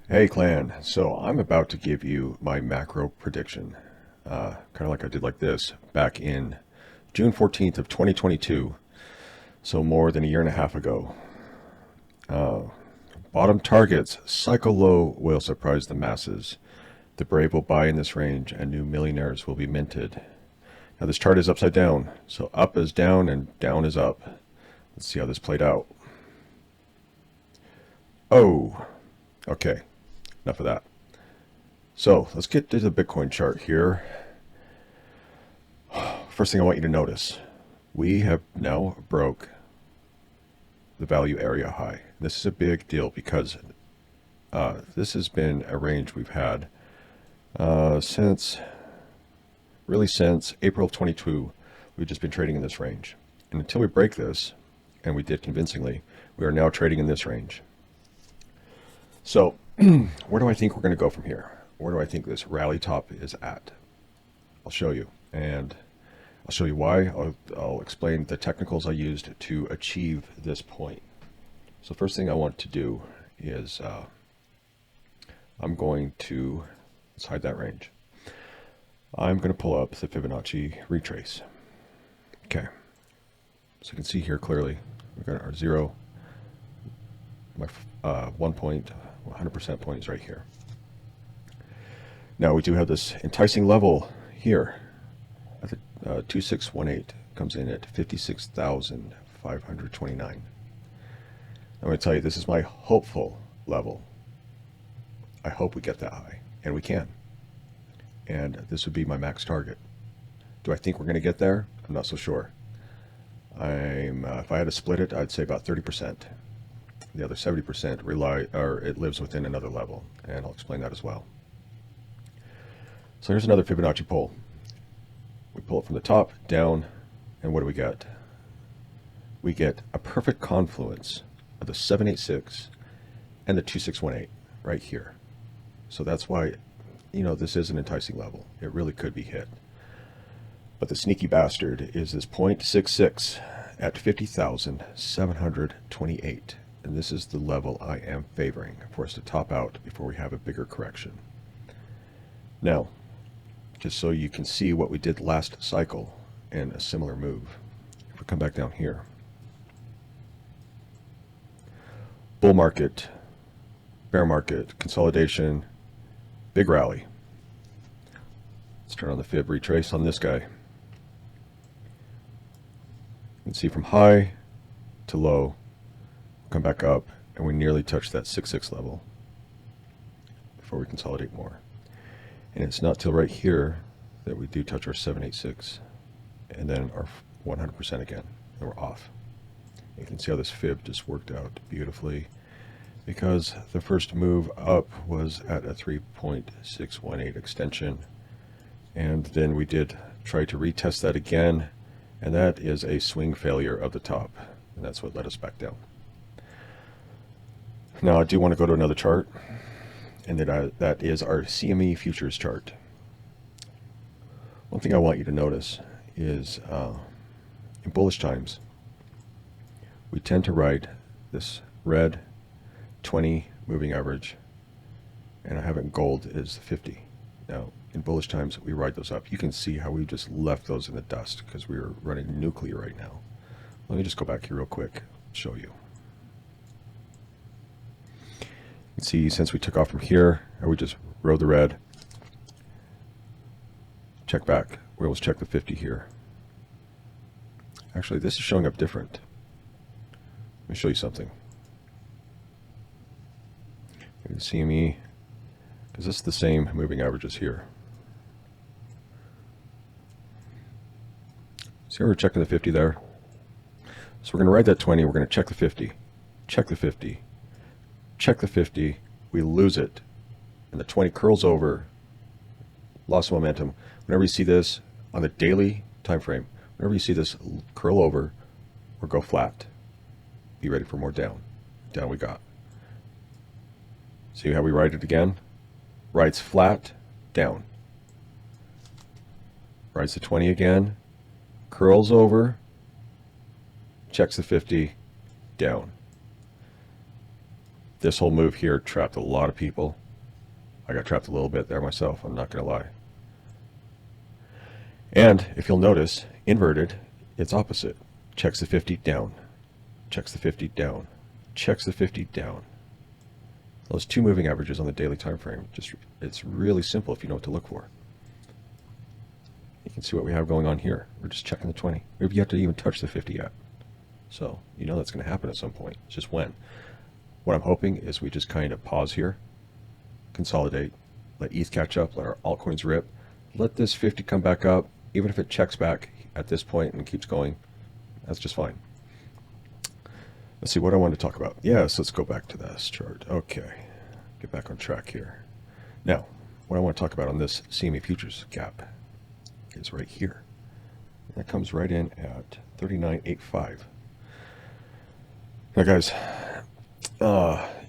Hey clan, so I'm about to give you my macro prediction, kind of like I did like this back in June 14th of 2022, so more than a year and a half ago. Bottom targets, cycle low will surprise the masses. The brave will buy in this range and new millionaires will be minted. Now this chart is upside down, so up is down and down is up. Let's see how this played out. Oh, okay, enough of that. So let's get to the Bitcoin chart here. First thing I want you to notice, we have now broke the value area high. This is a big deal because this has been a range we've had since April of 22. We've just been trading in this range. And until we break this, and we did convincingly, we are now trading in this range. So where do I think we're going to go from here? Where do I think this rally top is at? I'll show you, and I'll show you why. I'll explain the technicals I used to achieve this point. So first thing I want to do is I'm going to, let's hide that range. I'm going to pull up the Fibonacci retrace. Okay, so you can see here clearly, we've got our zero, my 1 point, 100% point is right here. Now we do have this enticing level here at the 2618 comes in at 56,529. I'm going to tell you, this is my hopeful level. I hope we get that high, and we can. And this would be my max target. Do I think we're going to get there? I'm not so sure. If I had to split it, I'd say about 30%. The other 70% it lives within another level, and I'll explain that as well. So here's another Fibonacci pull. We pull it from the top down, and what do we get? We get a perfect confluence of the 786 and the 2618 right here. So that's why, this is an enticing level. It really could be hit. But the sneaky bastard is this 0.66 at 50,728. And this is the level I am favoring for us to top out before we have a bigger correction. Now, just so you can see what we did last cycle and a similar move. If we come back down here, bull market, bear market, consolidation, big rally. Let's turn on the fib retrace on this guy. You can see from high to low, come back up, and we nearly touched that 6.6 level before we consolidate more. And it's not till right here that we do touch our 786 and then our 100% again, and we're off. You can see how this fib just worked out beautifully because the first move up was at a 3.618 extension, and then we did try to retest that again, and that is a swing failure of the top, and that's what led us back down. Now I do want to go to another chart, and that is our CME Futures chart. One thing I want you to notice is in bullish times, we tend to ride this red 20 moving average, and I have it in gold is 50. Now in bullish times, we ride those up. You can see how we just left those in the dust because we are running nuclear right now. Let me just go back here real quick and show you. You can see since we took off from here, we just rode the red, check back. We always check the 50 here. Actually, this is showing up different. Let me show you something. You can see me, because this is the same moving averages here. See how we're checking the 50 there? So we're going to ride that 20, we're going to check the 50, check the 50, check the 50, we lose it, and the 20 curls over, loss of momentum. Whenever you see this on the daily time frame, whenever you see this curl over or go flat, be ready for more down. Down we got. See how we ride it again? Rides flat, down. Rides the 20 again, curls over, checks the 50, down. This whole move here trapped a lot of people. I got trapped a little bit there myself, I'm not going to lie. And if you'll notice, inverted, it's opposite. Checks the 50 down, checks the 50 down, checks the 50 down. Those two moving averages on the daily time frame, it's really simple if you know what to look for. You can see what we have going on here. We're just checking the 20. We've yet to even touch the 50 yet. So you know that's going to happen at some point. It's just when. What I'm hoping is we just kind of pause here, consolidate, let ETH catch up, let our altcoins rip, let this 50 come back up. Even if it checks back at this point and keeps going, that's just fine. Let's see what I want to talk about. Yes, let's go back to this chart. Okay, get back on track here. Now, what I want to talk about on this CME Futures gap is right here. That comes right in at 39.85. Now, guys,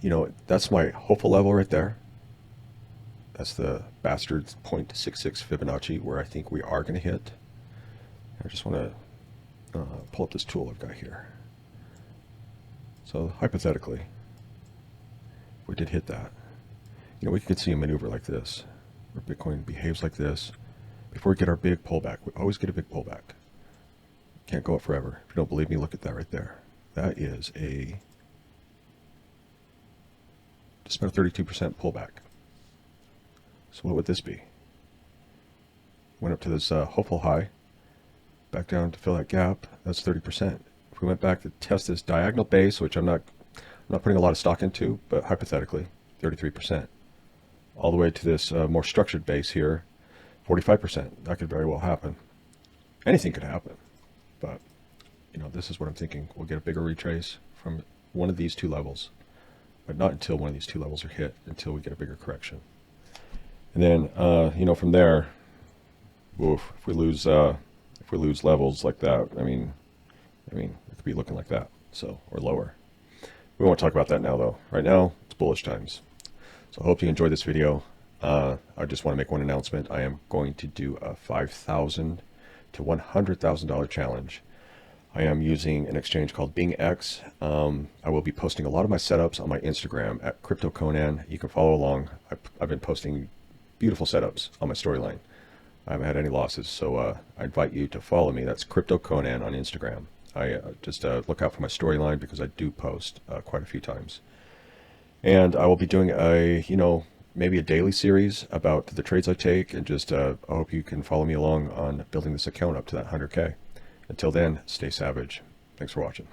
you know, that's my hopeful level right there. That's the bastard 0.66 Fibonacci where I think we are going to hit. I just want to pull up this tool I've got here. So hypothetically, if we did hit that, you know, we could see a maneuver like this, where Bitcoin behaves like this. Before we get our big pullback, we always get a big pullback. Can't go up forever. If you don't believe me, look at that right there. That is just about a 32% pullback. So what would this be? Went up to this hopeful high, back down to fill that gap. That's 30%. If we went back to test this diagonal base, which I'm not putting a lot of stock into, but hypothetically, 33%. All the way to this more structured base here, 45%. That could very well happen. Anything could happen, but you know, this is what I'm thinking. We'll get a bigger retrace from one of these two levels, but not until one of these two levels are hit, until we get a bigger correction. And then, you know, from there, oof, if we lose levels like that, I mean, it could be looking like that, so, or lower. We won't talk about that now, though. Right now, it's bullish times. So I hope you enjoyed this video. I just want to make one announcement. I am going to do a $5,000 to $100,000 challenge. I am using an exchange called BingX. I will be posting a lot of my setups on my Instagram at CryptoConan. You can follow along. I've been posting beautiful setups on my storyline. I haven't had any losses, so I invite you to follow me. That's CryptoConan on Instagram. I just look out for my storyline because I do post quite a few times. And I will be doing maybe a daily series about the trades I take, and just I hope you can follow me along on building this account up to that 100K. Until then, stay savage. Thanks for watching.